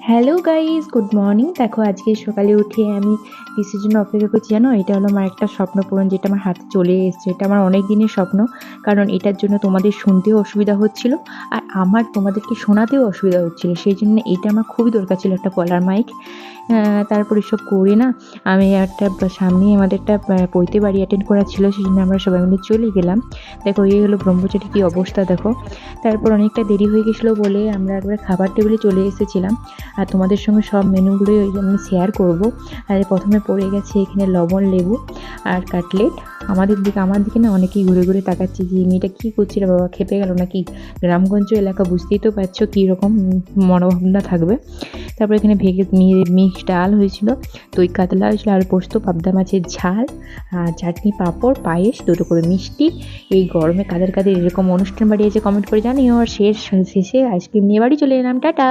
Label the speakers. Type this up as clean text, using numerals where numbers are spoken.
Speaker 1: Hello guys, good morning. দেখো আজকে সকালে উঠে আমি কিসের জন্য অপেক্ষা করছি জানো? এটা হলো আমার একটা স্বপ্ন পূরণ, যেটা আমার হাতে চলে এসেছে। এটা আমার অনেক দিনের স্বপ্ন, কারণ এটার জন্য তোমাদের শুনতেও অসুবিধা হচ্ছিল, আর আমার তোমাদেরকে শোনাতেও অসুবিধা হচ্ছিল। সেই জন্য এটা আমার খুবই দরকার ছিল, একটা গলার মাইক। তারপর এসব করে না, আমি একটা সামনেই আমাদের একটা পৈতে বাড়ি অ্যাটেন্ড করা ছিল, সেই জন্য আমরা সবাই মিলে চলে গেলাম। দেখো এই হলো ব্রহ্মচারী, কী অবস্থা দেখো। তারপর অনেকটা দেরি হয়ে গেছিলো বলে আমরা একবার খাবার টেবিলে চলে এসেছিলাম, আর তোমাদের সঙ্গে সব মেনুগুলোই আমি শেয়ার করব। আর প্রথমে পড়ে গেছে এখানে লবণ লেবু আর কাটলেট। আমার দিকে না অনেকেই ঘুরে ঘুরে তাকাচ্ছে যে মেয়েটা কী করছে রে বাবা, খেপে গেল নাকি। গ্রামগঞ্জ এলাকা, বুঝতেই তো পারছো কীরকম মনোভাবনা থাকবে। তারপর এখানে মিক্স ডাল হয়েছিল, দই কাতলা হয়েছিল, আর পোস্ত, পাবদা মাছের ঝাল, আর চাটনি, পাঁপড়, পায়েস, দুটো করে মিষ্টি। এই গরমে কাদের কাদের এরকম অনুষ্ঠান বাড়ি আছে কমেন্ট করে জানিও। আর শেষে আইসক্রিম নিয়ে বাড়ি চলে এলাম। টাটা।